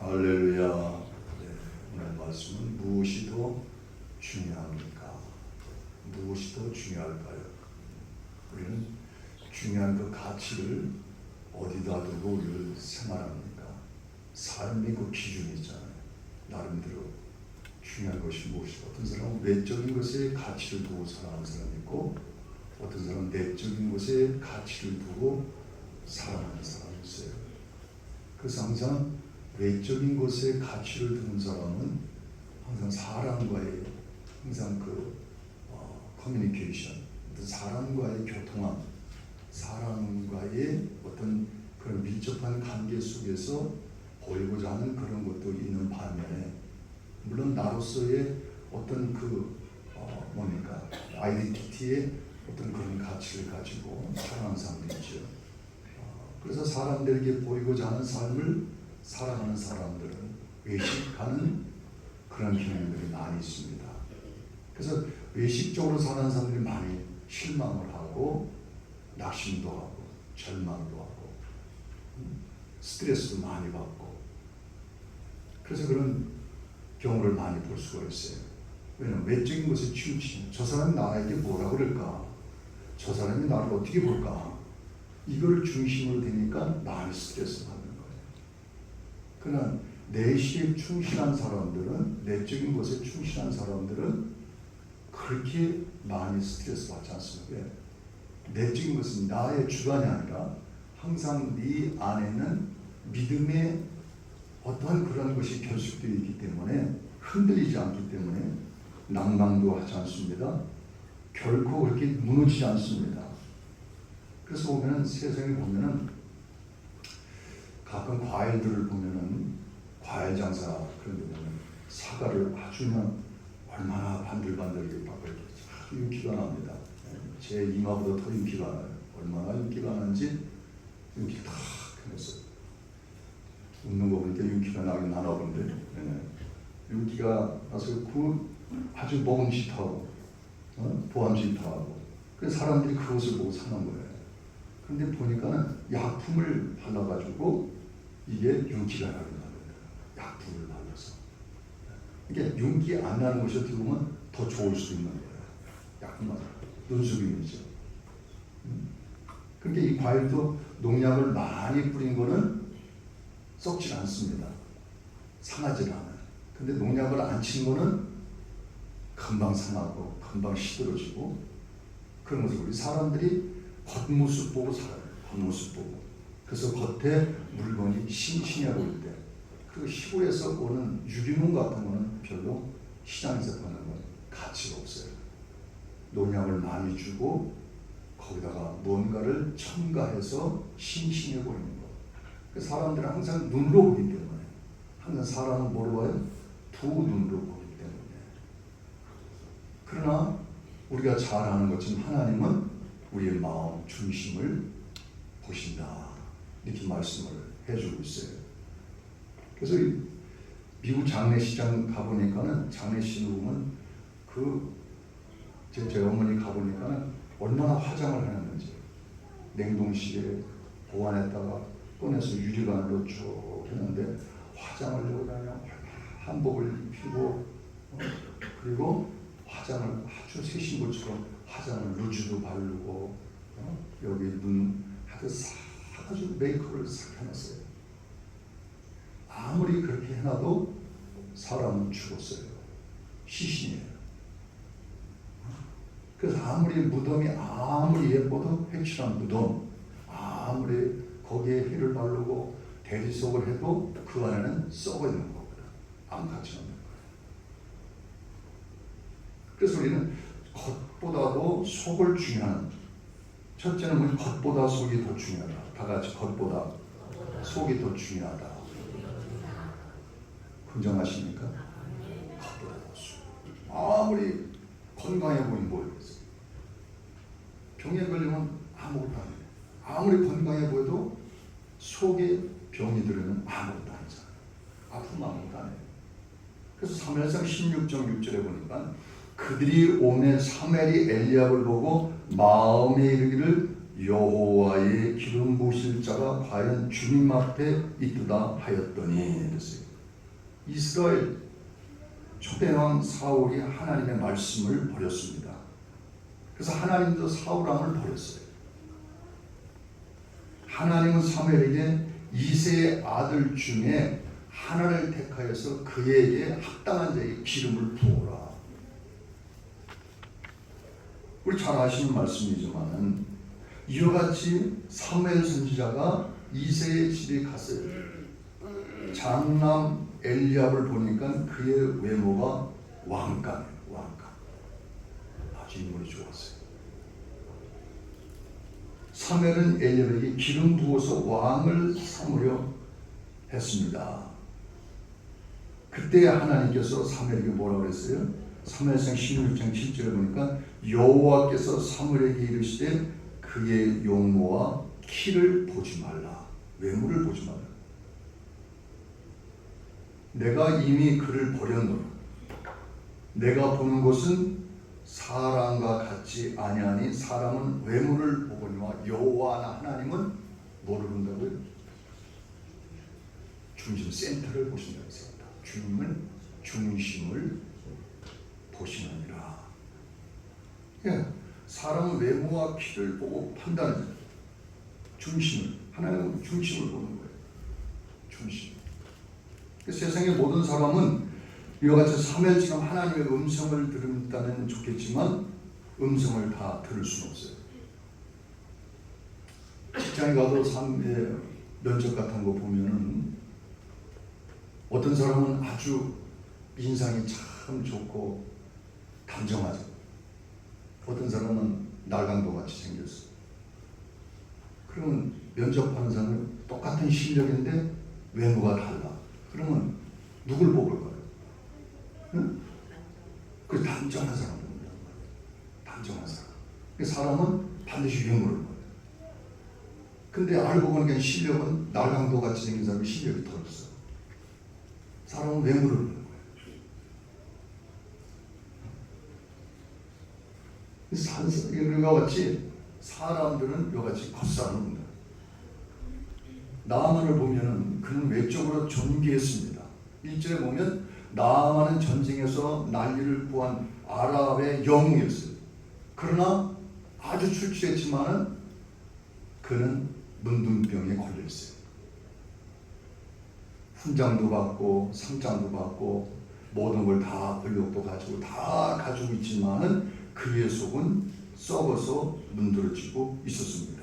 할렐루야. 네, 오늘 말씀은 무엇이 더 중요합니까? 무엇이 더 중요할까요? 우리는 중요한 그 가치를 어디다 두고 우리를 생활합니까? 삶의 그 기준이 있잖아요. 나름대로 중요한 것이 무엇이고, 어떤 사람은 외적인 것에 가치를 두고 살아가는 사람이 있고, 어떤 사람은 내적인 것에 가치를 두고 살아가는 사람이 있어요. 그래서 항상 외적인 것에 가치를 두는 사람은 항상 사람과의 항상 커뮤니케이션, 사람과의 교통함, 사람과의 어떤 그런 밀접한 관계 속에서 보이고자 하는 그런 것도 있는 반면에, 물론 나로서의 어떤 아이덴티티의 어떤 그런 가치를 가지고 살아가는 사람들이 있죠. 그래서 사람들에게 보이고자 하는 삶을 살아가는 사람들은 외식하는 그런 경향들이 많이 있습니다. 그래서 외식적으로 사는 사람들이 많이 실망을 하고 낙심도 하고 절망도 하고 스트레스도 많이 받고, 그래서 그런 경우를 많이 볼 수가 있어요. 왜냐하면 외적인 것에 치우치면 저 사람이 나에게 뭐라 그럴까, 저 사람이 나를 어떻게 볼까, 이걸 중심으로 되니까 많이 스트레스 받는 거예요. 그러나 내시에 충실한 사람들은, 내적인 것에 충실한 사람들은 그렇게 많이 스트레스 받지 않습니다. 내적인 것은 나의 주관이 아니라 항상 네 안에는 믿음의 어떠한 그런 것이 결속되어 있기 때문에 흔들리지 않기 때문에 낭망도 하지 않습니다. 결코 그렇게 무너지지 않습니다. 그래서 보면은, 세상에 보면은 가끔 과일들을 보면은, 과일 장사 그런 데 보면 사과를 아주 얼마나 반들반들하게 받고 아주 윤기가 납니다. 제 이마보다 더 윤기가 나요. 얼마나 윤기가 나는지 윤기가 다 펴냈어요. 웃는 거 보니까 윤기가 나긴 나나 본데, 윤기가 나서 아주 먹음직하고 보암직하고, 그래서 사람들이 그것을 보고 사는 거예요. 그런데 보니까는 약품을 발라가지고 이게 윤기가 나게 만든다. 약품을 발라서. 이게 윤기 안 나는 것이 어떻게 보면 더 좋을 수 있는 거예요. 약품만 눈속임이죠. 그러니까 이 과일도 농약을 많이 뿌린 거는 썩지 않습니다. 상하지 않아요. 근데 농약을 안 친 거는 금방 상하고 금방 시들어지고 그런 거죠. 우리 사람들이 겉모습 보고 살아요. 겉모습 보고. 그래서 겉에 물건이 싱싱해 보일 때, 그 시골에서 오는 유기농 같은 거는 별로 시장에서 파는 건 가치가 없어요. 농약을 많이 주고 거기다가 뭔가를 첨가해서 싱싱해 보이는 거. 그 사람들은 항상 눈으로 보기 때문에, 항상 사람은 뭐로 봐요? 두 눈으로 보기 때문에. 그러나 우리가 잘 아는 것처럼 하나님은 우리의 마음 중심을 보신다, 이렇게 말씀을 해주고 있어요. 그래서 미국 장례시장 가보니까는, 장례식을 보면 제 어머니 가보니까는 얼마나 화장을 해놨는지, 냉동실에 보관했다가 꺼내서 유리관으로 쭉 했는데 화장을 내고 다니면 한복을 입히고, 그리고 화장을 아주 새신부처럼 화장을 루즈도 바르고, 여기 눈 아주 메이크업을 싹 해놨어요. 아무리 그렇게 해놔도 사람은 죽었어요. 시신이에요. 그래서 아무리 무덤이 아무리 예뻐도 회칠한 무덤, 아무리 거기에 해를 바르고 대리석을 해도 그 안에는 썩어 있는 거거든. 아무 가치 없는 거예요. 그래서 우리는 겉보다도 속을 중요한, 첫째는 우리 겉보다 속이 더 중요하다. 다 같이 겉보다 속이 더 중요하다. 긍정하십니까? 겉보다 더 속. 아무리 건강해 보이면 모르겠어요. 병에 걸리면 아무것도 안 해요. 아무리 건강해 보여도 속에 병이 들으면 아무것도 안 하잖아요. 아프면 아무것도 안 해요. 그래서 사무엘상 16장 6절에 보니까 그들이 오매 사무엘이 엘리압을 보고 마음에 이르기를 여호와의 기름 부으실 자가 과연 주님 앞에 있도다 하였더니, 그랬어요. 이스라엘 초대왕 사울이 하나님의 말씀을 버렸습니다. 그래서 하나님도 사울왕을 버렸어요. 하나님은 사무엘에게 이새의 아들 중에 하나를 택하여서 그에게 합당한 자에게 기름을 부어라. 우리 잘 아시는 말씀이지만 이와 같이 사무엘 선지자가 이새의 집에 갔어요. 장남 엘리압을 보니까 그의 외모가 왕감이에요. 왕감. 아주 인물이 좋았어요. 사무엘은 엘리압에게 기름 부어서 왕을 삼으려 했습니다. 그때 하나님께서 사무엘에게 뭐라고 그랬어요? 사무엘상 16장 7절에 보니까 여호와께서 사무엘에게 이르시되 그의 용모와 키를 보지 말라. 외모를 보지 말라. 내가 이미 그를 버렸노라. 내가 보는 것은 사람과 같지 아니하니 사람은 외모를 보거니와 여호와나 하나님은 뭐를 본다고요? 중심 센터를 보신다고 했습니다. 주님은 중심을 보시느니라. 예, 사람은 외모와 키를 보고 판단하죠. 중심을, 하나님은 중심을 보는 거예요. 중심. 세상의 모든 사람은 이와 같이 사무엘처럼 하나님의 음성을 들은다면 좋겠지만 음성을 다 들을 수는 없어요. 직장에 가도 면접 같은 거 보면은 어떤 사람은 아주 인상이 참 좋고 단정하죠. 어떤 사람은 날강도 같이 생겼어. 그러면 면접하는 사람은 똑같은 실력인데 외모가 달라. 그러면 누굴 뽑을 거예요? 응? 그 단정한 사람을 뽑는단 말이에요. 단정한 사람. 그 사람은 반드시 외모를 봐요. 근데 알고 보니까 실력은 날강도 같이 생긴 사람이 실력이 더 없어. 사람은 외모를 보는 거예요. 이와 같이 사람들은 이와 같이 겉사람을 본다. 나아만을 보면은 그는 외적으로 존귀했습니다. 1절에 보면 나아만은 전쟁에서 난리를 구한 아랍의 영웅이었어요. 그러나 아주 출중했지만은 그는 문둥병에 걸려있어요. 훈장도 받고 상장도 받고 모든 걸 다 권력도 가지고 다 가지고 있지만은 그의 속은 썩어서 문드러지고 있었습니다.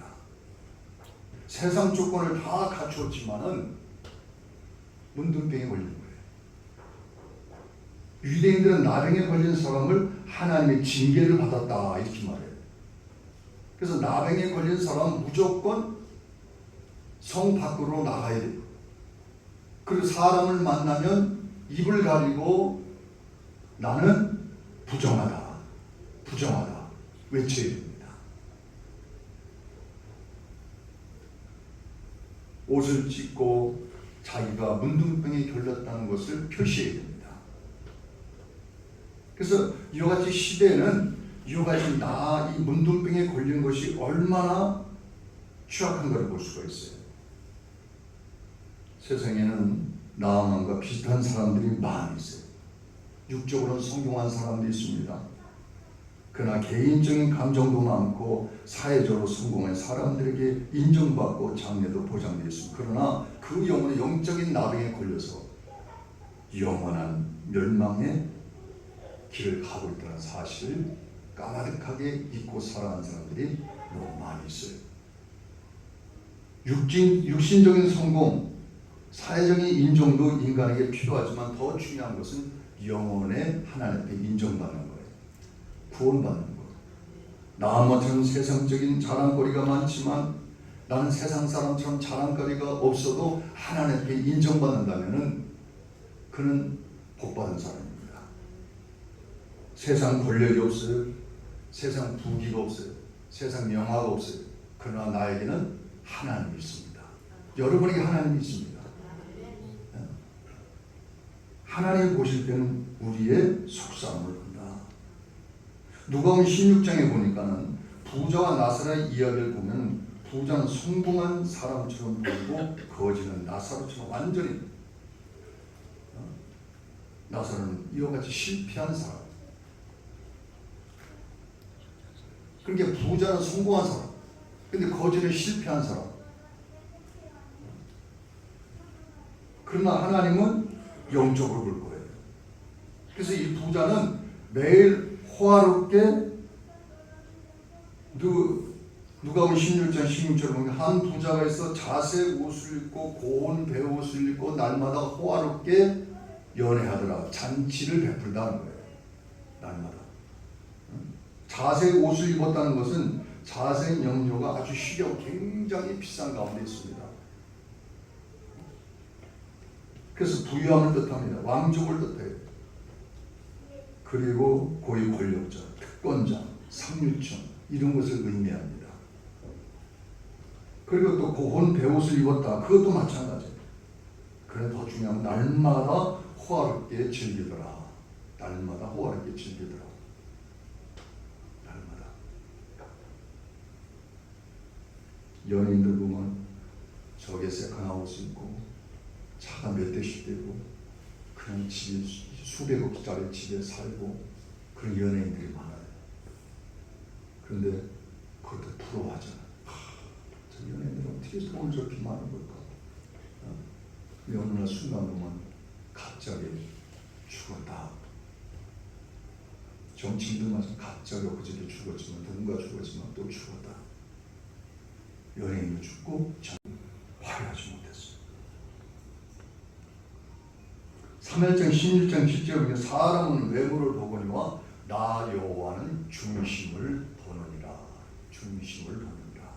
세상 조건을 다 갖추었지만은 문둥병에 걸린 거예요. 유대인들은 나병에 걸린 사람을 하나님의 징계를 받았다 이렇게 말해요. 그래서 나병에 걸린 사람은 무조건 성 밖으로 나가야 돼요. 그리고 사람을 만나면 입을 가리고 나는 부정하다, 부정하다 외쳐야 됩니다. 옷을 찢고 자기가 문둥병에 걸렸다는 것을 표시해야 됩니다. 그래서 이와 같이 시대는 이와 같이 이 문둥병에 걸린 것이 얼마나 취약한가를 볼 수가 있어요. 세상에는 나아만과 비슷한 사람들이 많이 있어요. 육적으로는 성공한 사람도 있습니다. 그러나 개인적인 감정도 많고 사회적으로 성공한 사람들에게 인정받고 장래도 보장되어 있습니다. 그러나 그 영혼의 영적인 나병에 걸려서 영원한 멸망의 길을 가고 있다는 사실을 까마득하게 잊고 살아가는 사람들이 너무 많이 있어요. 육신적인 성공, 사회적인 인정도 인간에게 필요하지만 더 중요한 것은 영혼의 하나님께 인정받는 거예요. 구원받는 거예요. 나아만처럼 세상적인 자랑거리가 많지만 나는 세상 사람처럼 자랑거리가 없어도 하나님께 인정받는다면 그는 복받은 사람입니다. 세상 권력이 없어요. 세상 부귀가 없어요. 세상 명화가 없어요. 그러나 나에게는 하나님이 있습니다. 여러분에게 하나님이 있습니다. 하나님 보실 때는 우리의 속사람을 본다. 누가복음 16장에 보니까는 부자와 나사로의 이야기를 보면 부자는 성공한 사람처럼 보이고 거지는 나사로처럼 완전히 나사로는 이와 같이 실패한 사람. 그러니까 부자는 성공한 사람. 근데 거지는 실패한 사람. 그러나 하나님은 영적으로 볼 거예요. 그래서 이 부자는 매일 호화롭게 누가복음 16장 16절을 보면 한 부자가 있어 자색 옷을 입고 고운 베옷을 입고 날마다 호화롭게 연회하더라. 잔치를 베풀다는 거예요. 날마다. 자색 옷을 입었다는 것은 자색 염료가 아주稀有, 굉장히 비싼 가운데 있습니다. 그래서 부유함을 뜻합니다. 왕족을 뜻해요. 그리고 고위 권력자, 특권자, 상류층 이런 것을 의미합니다. 그리고 또 고운 베옷을 입었다. 그것도 마찬가지예요. 그런데 더 중요한 날마다 호화롭게 즐기더라. 날마다 호화롭게 즐기더라. 날마다. 연예인들 보면 저게 세컨하우스 있고 차가 몇 대씩 되고 그냥 집에 수백억짜리 집에 살고 그런 연예인들이 많아요. 그런데 그것도 부러워하잖아. 저 연예인들은 어떻게 돈을 저렇게 많은 걸까? 어느 날 순간 보면 갑자기 죽었다. 정치인들 마찬가지 갑자기 엊그저께 죽었지만 누군가 죽었지만 또 죽었다. 연예인도 죽고 화려하지 못했어. 3일장 16장 7절에 보면 사람은 외모를 보거니와 나 여호와는 중심을 보느니라. 중심을 보느니라.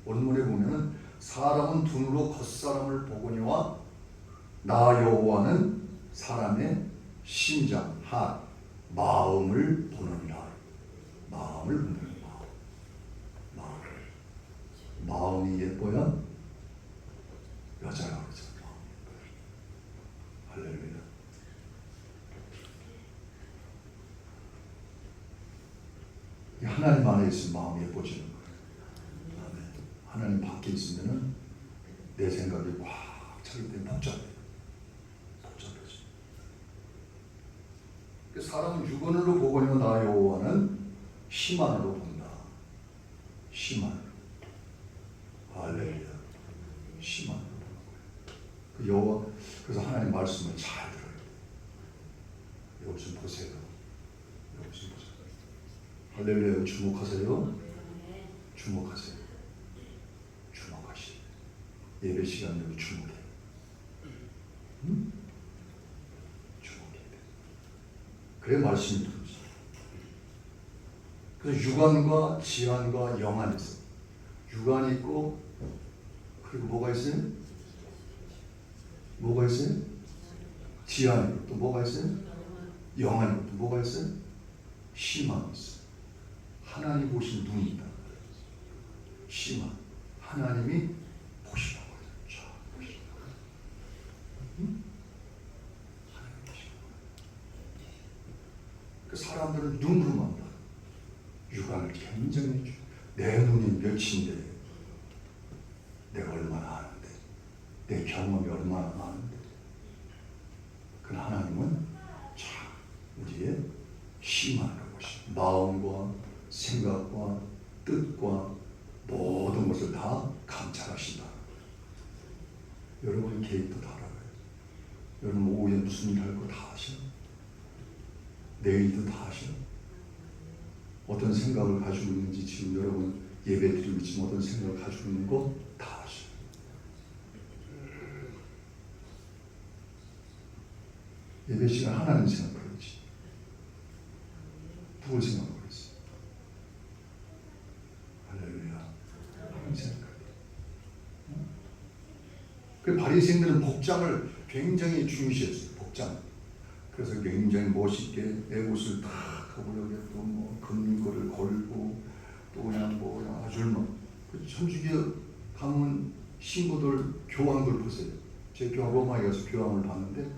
원문에 보면은 사람은 눈으로 겉사람을 보거니와 나 여호와는 사람의 심장, 하, 마음을 보느니라. 마음을 보느니라. 마음이 예뻐야 여자라고 그러죠. 할렐루야. 하나님 안에 있으면 마음이 예뻐지는 거예요. 아멘. 하나님 밖에 있으면은 내 생각이 꽉 차기 때문에 복잡해요. 사람은 육언으로 보거니와 나 여호와는 힘안으로 본다. 힘안으로. 할렐루야. 힘안으로 보는 거예요. 그 여호와, 그래서 하나님 말씀을 잘 들어요. 여기 좀 보세요. 여기 좀 보세요. 할렐루야. 주목하세요. 주목하세요. 주목하시. 예배 시간 여기 주목해. 그래 말씀이 들어오죠. 그래서 육안과 지안과 영안이 있어요. 육안이 있고 그리고 뭐가 있어요? 뭐가 있어요? 지안이 있고 또 뭐가 있어요? 영안이 있고 또 뭐가 있어요? 심안이 있어요. 하나님 보신 눈이 있다. 심안. 하나님이 보시는 거예요. 자, 보시는 거예요. 응? 그 사람들은 눈으로만 봐. 육안을 굉장히 내 눈이 몇인데 내가 얼마나 아는데 내 경험이 얼마나 많은데 그 하나님은 참 우리의 심한을 보시 마음과 생각과 뜻과 모든 것을 다 감찰하신다. 여러분 계획도 다 알아요. 여러분 오후에 무슨 일 할 거 다 아셔. 내일도 다 아셔. 어떤 생각을 가지고 있는지 지금 여러분 예배 드리고 있지만 어떤 생각을 가지고 있는 거 다 아셔. 예배 시간 하나님 생각하겠지. 누굴 생각하겠어? 할렐루야. 하나님 생각하겠지. 그 바리새인들은 복장을 굉장히 중시했어요. 복장. 그래서 굉장히 멋있게 내 옷을 다 하고 여기 또 뭐 금거를 걸고 또 그냥 뭐 그냥 아주 그 천주교 가문 신부들 교황들 보세요. 제 교황 로마에 가서 교황을 봤는데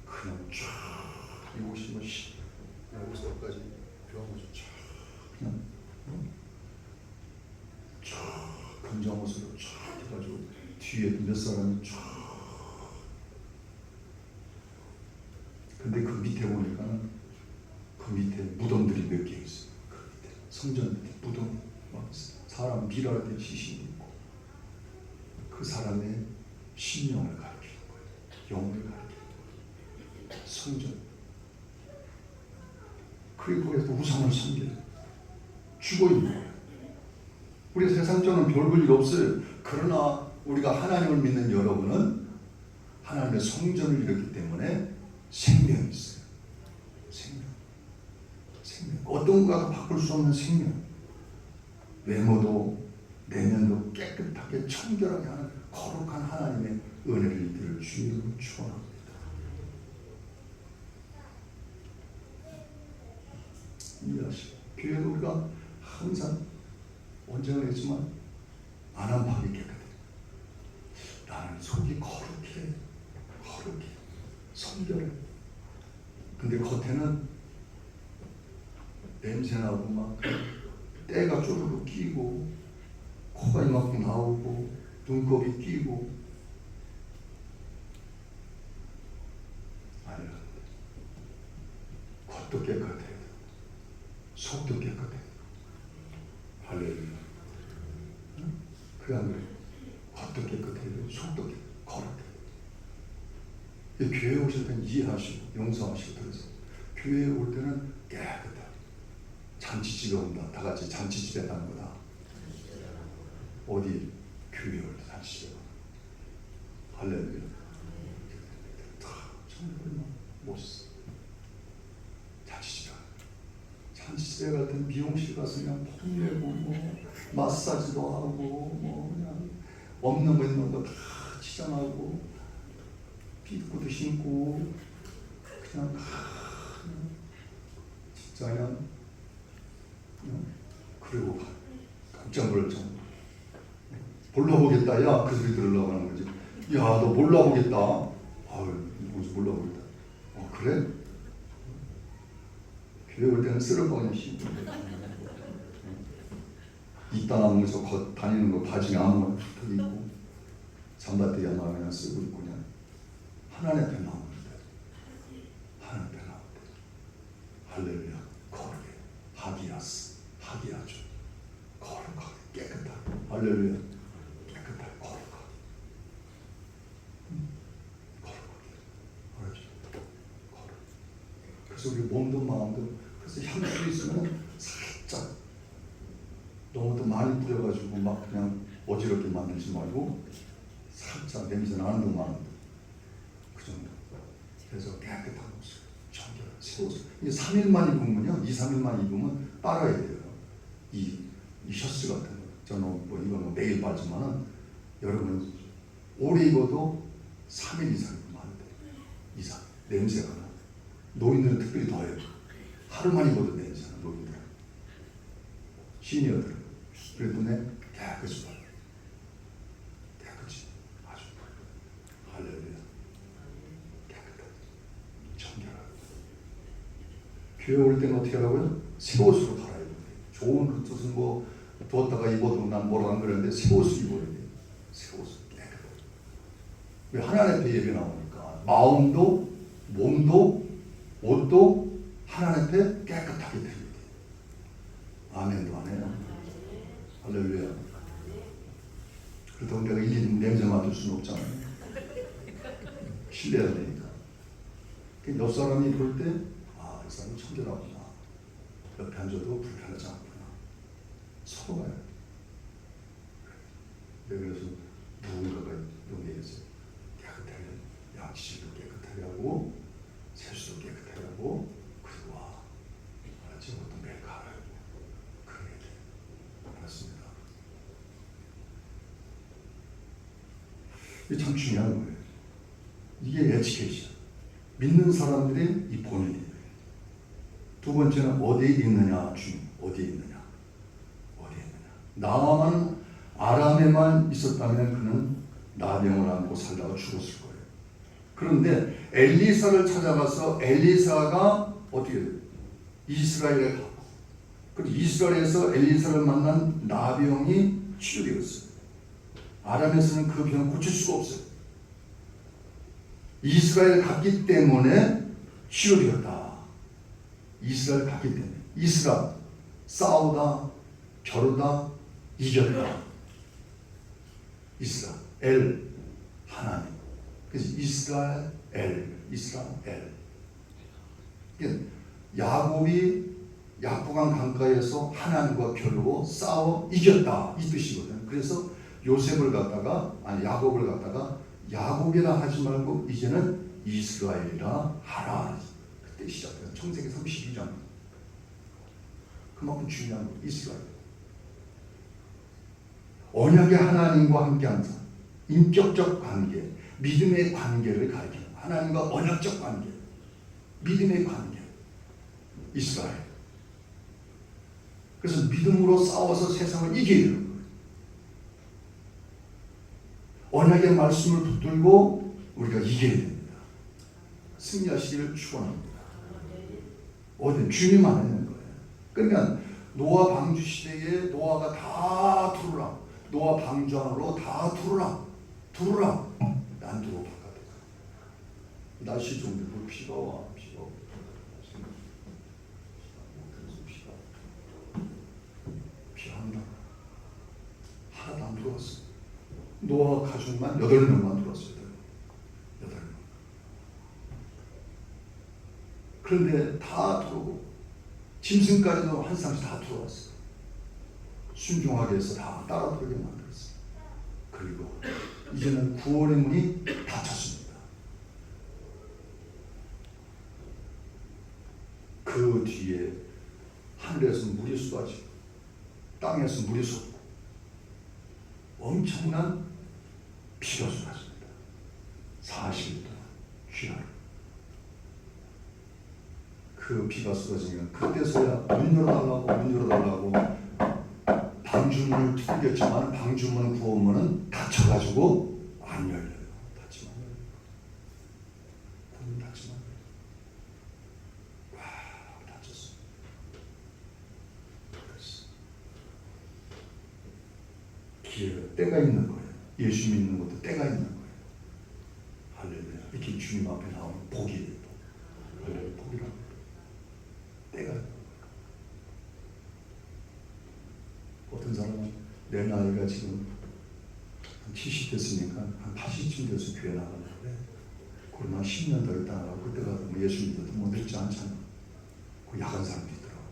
그냥 쫙 이 옷이 뭐 여기서까지 교황 옷이 쫙 그냥 쫙 금장 옷으로 쫙 해가지고 뒤에 몇 사람이 쫙 근데 그 밑에 보니까 그 밑에 무덤들이 몇 개 있어요. 그 밑에 성전 밑에 무덤, 막 사람 밀할 때 시신이 있고, 그 사람의 신령을 가리키는 거예요. 영을 가리키는 거예요. 성전. 그리고 거기서 우상을 섬겨요. 죽어 있는 거예요. 우리 세상적으로는 별 볼 일 없어요. 그러나 우리가 하나님을 믿는 여러분은 하나님의 성전을 이뤘기 때문에 생명이 있어요. 생명. 어떤가가 바꿀 수 없는 생명. 외모도 내면도 깨끗하게 청결하게 하는 거룩한 하나님의 은혜를 이들 주님으로 축원합니다. 이해하시고, 교회도 우리가 항상 언제나 했지만 안암박이 깨끗해. 나는 속이 거룩해 성결해. 근데 겉에는 냄새나고 막 때가 쪼르르 끼고, 코가 이만큼 나오고, 눈곱이 끼고. 아니야. 겉도 깨끗해, 속도 깨끗해. 할렐루야. 응? 그래 안 그래? 겉도 깨끗해, 속도 거룩해. 교회에 오실 때는 이해하시고 용서하시고 그래서 교회에 올 때는 깨끗해. 잔치집에 온다. 다 같이 잔치집에 가는 거다. 어디? 교회에 올 때 잔치집에 가. 할렐루야. 정말 멋있어. 잔치집에 갈 때는 미용실 가서 그냥 폼내고 뭐 마사지도 하고 뭐 그냥 없는 거 있는 거 다 치장하고 삐꾸도 신고 그냥 진짜 그냥 그리고 깜짝 놀랄 정도. 몰라보겠다. 야, 그 소리 들으려고 하는 거지. 야, 너 몰라보겠다. 아유, 무슨 몰라보겠다. 그래? 교회 올 때는 쓰러져 그냥 쉬고. 이따 나오면서 겉 다니는 거 바지에 아무 턱 있고 잠바대기 아마 그냥 쓰고 있고 그냥 하나님 앞에 나오는데 하나님 앞에 나오는데 할렐루야. 거룩해. 하기야죠. 거룩하게 깨끗하게. 할렐루야. 깨끗하게 거룩하게. 알았죠? 거룩. 그래서 우리 몸도 마음도 그래서 향수 있으면 살짝 너무 또 많이 뿌려가지고 막 그냥 어지럽게 만들지 말고 살짝 냄새 나는 동안 그 정도. 그래서 깨끗한 옷을 청결한 새 옷을. 이게 3일만 입으면요, 2, 3일만 입으면 빨아야 돼요. 이 셔츠 같은 거. 저는 뭐 이거는 매일 빨지만은 여러분 오래 입어도 3일 이상 입으면 안 돼. 이상 냄새가 나. 노인들은 특별히 더해요. 하루만 입어도 냄새나. 노인들, 시니어들. 그래도 내 깨끗이 봐요. 깨끗이 아주 할렐루야. 깨끗하게 청결하게. 교회 올 때는 어떻게 하라고요? 새 옷으로 갈아입어야 돼요. 좋은 옷은 뭐 두었다가 입어도 난 뭐라 안 그러는데 새 옷을 입어야 돼요. 새 옷을 깨끗하게. 왜 하나님 앞에 예배 나오니까 마음도 몸도 옷도 하나님 앞에 깨끗하게 드려야 돼요. 아멘도 안 해요. 할렐루야. 그렇다고 내가 일일이 냄새 맡을 수는 없잖아요. 신뢰해야 되니까. 옆 사람이 볼 때, 이 사람이 청결하구나. 옆에 앉아도 불편하지 않구나. 서로가 해요. 그래서 누군가가 이런 게 있어요. 깨끗하게, 양치질도 깨끗하게 하고, 세수도 깨끗하게 하고, 그리고 알았지? 어떤 매일 갈아요. 그래야 돼. 알았습니다. 이게 참 중요한 거예요. 이게 에티켓이야. 믿는 사람들의 이 본인이에요. 두 번째는 어디에 있느냐, 주님. 어디에 있느냐. 나와만 아람에만 있었다면 그는 나병을 안고 살다가 죽었을 거예요. 그런데 엘리사를 찾아가서 엘리사가 어떻게 돼요? 이스라엘에 가고, 그리고 이스라엘에서 엘리사를 만난 나병이 치료되었어요. 아람에서는 그 병을 고칠 수가 없어요. 이스라엘에 갔기 때문에 치료되었다. 이스라엘 갔기 때문에. 이스라엘 싸우다 겨루다 이겼다. 이스라엘 엘 하나님. 그래서 이스라엘 이스라엘. 야곱이 약복강 강가에서 하나님과 겨루고 싸워 이겼다 이 뜻이거든. 그래서 요셉을 갖다가 야곱을 갖다가 야곱이라 하지 말고 이제는 이스라엘이라 하라. 그때 시작돼요. 창세기 32장. 그만큼 중요한 거. 이스라엘. 언약의 하나님과 함께하는 사람. 인격적 관계, 믿음의 관계를 가리키는 하나님과 언약적 관계, 믿음의 관계. 이스라엘. 그래서 믿음으로 싸워서 세상을 이겨야 되는 거예요. 언약의 말씀을 붙들고 우리가 이겨야 됩니다. 승리하시기를 축원합니다. 어디 주님 안에 있는 거예요. 그러니까 노아 방주 시대에 노아가 다 들어라. 노아 방주 안으로 다 들어라. 안 들어 바깥에. 날씨 좀 되고 비가 와. 비한다. 하나도 안 들어왔어. 노아 가족만 8명만 들어왔어요. 8명. 그런데 다 들어오고 짐승까지도 한 쌍씩 다 들어왔어요. 순종하게 해서 다 따라 들어오게 만들었어요. 그리고 이제는 구원의 문이 닫혔습니다. 그 뒤에 하늘에서 물이 쏟아지고 땅에서 물이 쏟고 엄청난 비가 쏟아집니다. 40일 동안 귀하로. 그 비가 쏟아지면 그때서야 문 열어달라고 방주문을 두들겼지만 방주문 구원문은 닫혀가지고 안 열려요. 닫지만 구문 닫지만 닫혔어. 기회가 때가 있는 거예요. 예수 믿는 것도 때가 있는 거예요. 할렐루야. 이렇게 주님 앞에 나오는 복이에요. 할렐루야. 복이라고. 때가 있는 거예요. 어떤 사람은 내 나이가 지금 한 70 됐으니까 한 80쯤 돼서 교회 나가려고 그래. 그러나 10년 더 있다 나가고 그때가 뭐 예수 믿어도 뭐 늙지 않잖아. 그 야간 사람도 있더라고.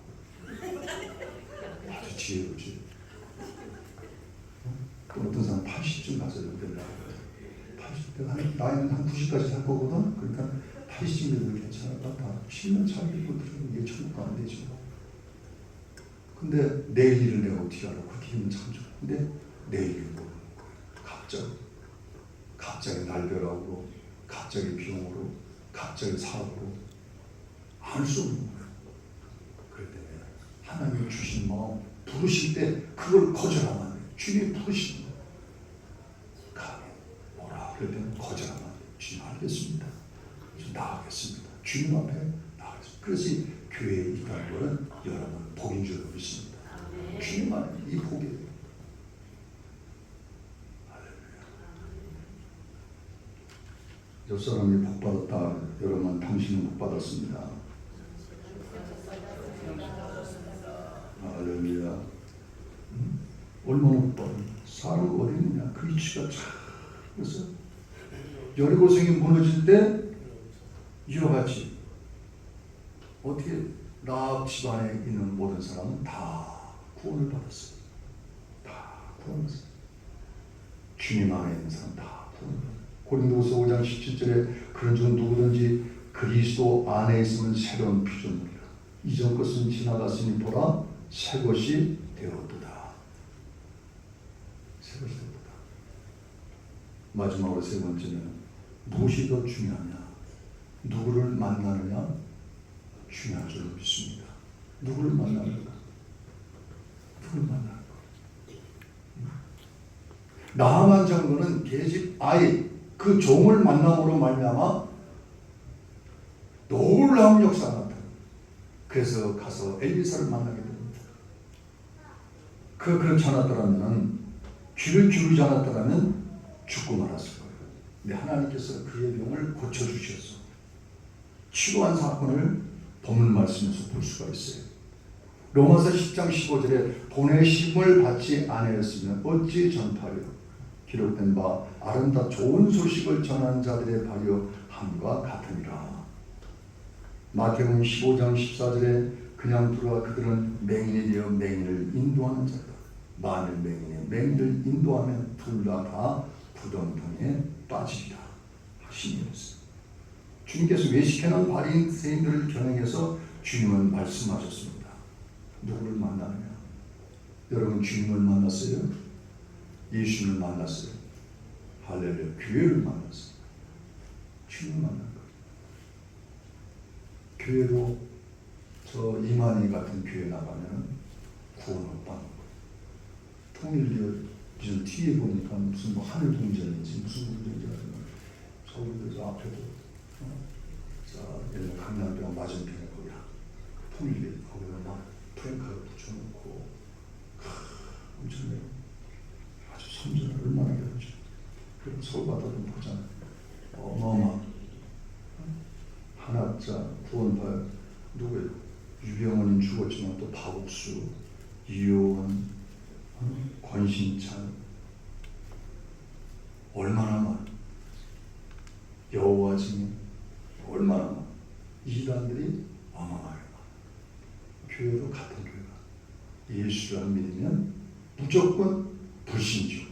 아주 지혜롭지. 또 어떤 사람 80쯤 가서 여기 된다고 그래. 80대 나이는 한 90까지 살 거거든. 그러니까 80쯤 돼도 괜찮을 것 같아. 10년 차이고 들으면 이게 천국 가는 되지. 근데 내일 일을 내가 어떻게 알아? 그렇게 힘은 참 좋아. 근데 내일 일을 모르는 거예요. 갑자기 날벼락으로, 갑자기 비용으로, 갑자기 사업으로 알 수 없는 거예요. 그럴 때 하나님이 주신 마음 부르실 때 그걸 거절하면 안 돼요. 주님이 부르시는 거예요. 가게 오라. 그럴 때는 거절하면 안 돼요. 주님 알겠습니다. 좀 나가겠습니다. 주님 앞에 나가겠습니다. 그래서 교회에 있다는 것은 여러분 복인 줄 믿습니다. 주님 안에 이 복이에요. 옆 사람이 복 받았다. 여러분 당신은 복 받았습니다. 할렐루야. 얼마나 복 받았냐. 사람 어디 있느냐. 그 위치가 참. 그래서 여리고성이 무너질 때 이와 같이 어떻게 라합 집안에 있는 모든 사람은 다 구원을 받았어요. 다 구원을 받았어요. 주님 안에 있는 사람 다 구원을 받았어요. 고린도후서 5장 17절에 그런즉 누구든지 그리스도 안에 있으면 새로운 피조물이라. 이전 것은 지나갔으니 보라 새 것이 되었도다. 새 것이 되었도다. 마지막으로 세 번째는 무엇이 더 중요하냐? 누구를 만나느냐? 중요한 줄 믿습니다. 누구를 만나는가? 누구를 만나는 거? 나하만 장로는 계집 아이 그 종을 만남으로 말미암아 놀라운 역사가 나타납니다. 그래서 가서 엘리사를 만나게 됩니다. 그렇지 않았더라면 귀를 기울이지 않았더라면 죽고 말았을 거예요. 근데 하나님께서 그의 병을 고쳐주셨어. 치료한 사건을 본문 말씀에서 볼 수가 있어요. 로마서 10장 15절에 보내심을 받지 아니하였으면 어찌 전파하려 기록된 바 아름다 좋은 소식을 전하는 자들의 발이요 함과 같으니라. 마태복음 15장 14절에 그냥 들어와 그들은 맹인이 되어 맹인을 인도하는 자다. 만일 맹인이 맹인을 인도하면 둘 다 부동통에 빠지리라 하시니였어요. 주님께서 외식해놓은 바리새인들을 겨냥해서 주님은 말씀하셨습니다. 누구를 만나느냐? 여러분 주님을 만났어요? 예수님을 만났어요? 할렐루야. 교회를 만났어요. 주님을 만난 거예요. 교회로 저 이만희 같은 교회 나가면 구원 못 받는 거예요. 통일교 지금 뒤에 보니까 무슨 뭐 하늘 동전인지 무슨 동전인지 서울에서 앞에도 자 옛날 강남병 맞은편에 거기야 통일교 거기다 막 프랭카를 붙여놓고 엄청나요. 아주 선전을 얼마나 해야죠. 그럼 서울바다 좀 보잖아요. 어마어마 한학자 구원파요. 누구예요? 유병원은 죽었지만 또 박옥수, 이효원, 권신찬 얼마나 많아. 여호와 증인 얼마나 많아. 이단들이 어마어마하게 많아. 교회도 같은 교회가 예수를 안 믿으면 무조건 불신주의예요.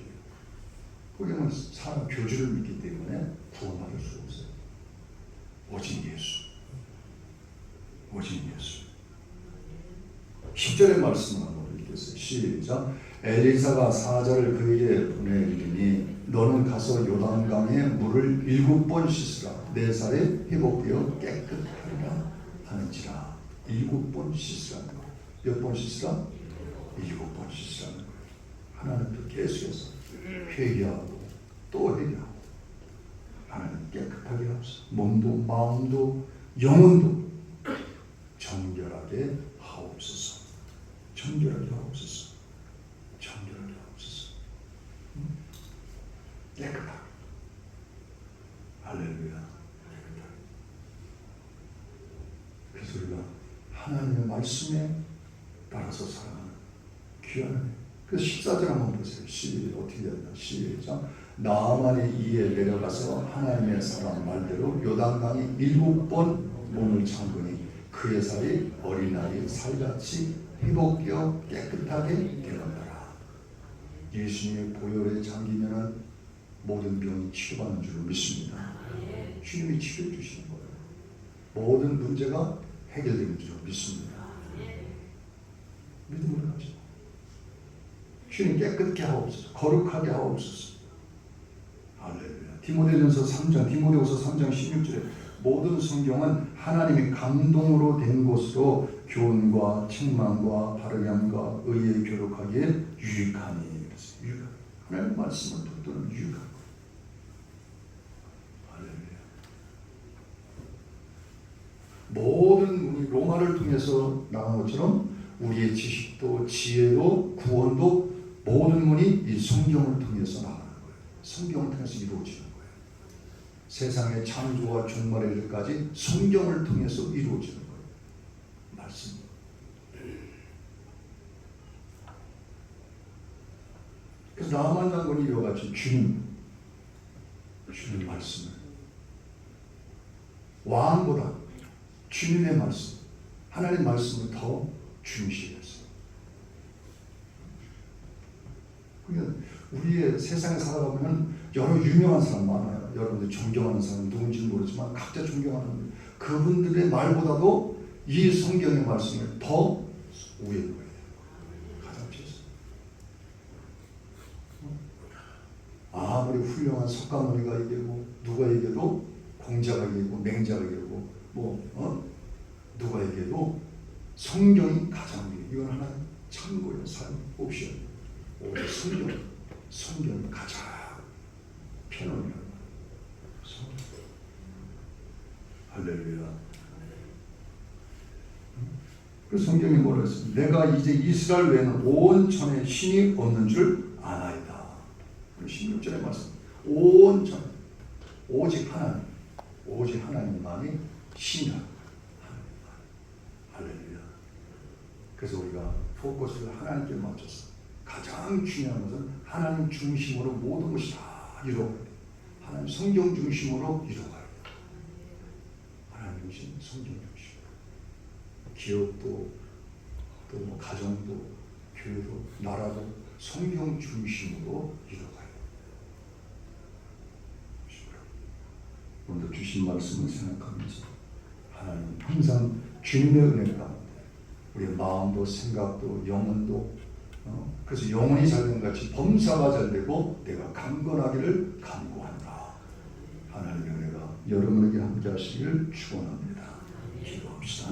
거기는 사람 교주를 믿기 때문에 구원받을 수 없어요. 오직 예수. 오직 예수. 10절의 말씀을 한번 읽겠어요. 시작. 엘리사가 사자를 그에게 보내리니 너는 가서 요단강에 물을 7번 씻으라. 내 살에 회복되어 깨끗하리라 하는지라. 7번 씻으라는 거예요. 몇 번 씻으라? 7번 씻으라는 거예요. 하나님도 계속해서 회개하고 또 회개하고 하나님 깨끗하게 하옵소서. 몸도 마음도 영혼도 정결하게 하옵소서. 정결하게 하옵소서. 정결하게 하옵소서. 깨끗하게. 할렐루야. 깨끗하게. 그래서 우리가 하나님의 말씀에 따라서 살아가는 귀한 은혜. 그래서 14절 한번 보세요. 어떻게 되었나? 시작. 나아만이 이에 내려가서 하나님의 사람 말대로 요단강에 7번 몸을 잠그니 그의 살이 어린아이 살같이 회복되어 깨끗하게 되었더라. 예수님의 보혈에 잠기면 모든 병이 치료받는 줄 믿습니다. 주님이 치료해 주시는 거예요. 모든 문제가 해결되는 줄 믿습니다. 믿음으로 가죠. 주님 깨끗게 하옵소서. 거룩하게 하옵소서. 할렐루야. 디모데후서 3장 16절에 모든 성경은 하나님의 감동으로 된 것으로 교훈과 책망과 바르게 함과 의에 교육하기에 유익하니. 유익하니. 하나님의 말씀을 듣도록 유익한 거예요. 할렐루야. 모든 문이 로마를 통해서 나간 것처럼 우리의 지식도 지혜도 구원도 모든 문이 이 성경을 통해서 나가는 거예요. 성경을 통해서 이루어지는 거예요. 세상의 창조와 종말의 일까지 성경을 통해서 이루어지는 거예요. 말씀. 그래서 나만 장군이 이와 같이 주님 말씀을 왕보다 주님의 말씀, 하나님의 말씀을 더 중시했어요. 그러니까 우리의 세상에 살아가면 여러 유명한 사람 많아요. 여러분들 존경하는 사람 누군지는 모르지만 각자 존경하는 그분들의 말보다도 이 성경의 말씀을 더 우위에 놓아야 돼요. 가장 최소. 아무리 훌륭한 석가모니가 얘기하고 누가 얘기해도 공자가 얘기하고 맹자가 얘기하고 누가 얘기해도 성경이 가장 위에. 이건 하나 참고요. 삶 옵션. 오직 성경이 가장 편안해요. 할렐루야. 그 성경이 뭐라 했어요? 내가 이제 이스라엘 외에는 온 천에 신이 없는 줄 아나이다. 16절의 말씀. 온 천, 오직 하나님만이 신앙. 할렐루야. 그래서 우리가 포커스를 하나님께 맞춰서 가장 중요한 것은 하나님 중심으로 모든 것이 다 이루어가야 돼. 하나님 성경 중심으로 이루어가야 돼. 하나님 중심, 성경 중심. 기업도 또 뭐 가정도 교회도 나라도 성경 중심으로 이루어가야 돼. 오늘 주신 말씀을 생각하면서 하나님 항상 주님의 은혜 가운데 우리의 마음도 생각도 영혼도 그래서 영혼이 잘된 같이 범사가 잘되고 내가 강건하기를 간구한다. 하나님의 은혜가 여러분에게 함께 하시기를 축원합니다. 기도합시다.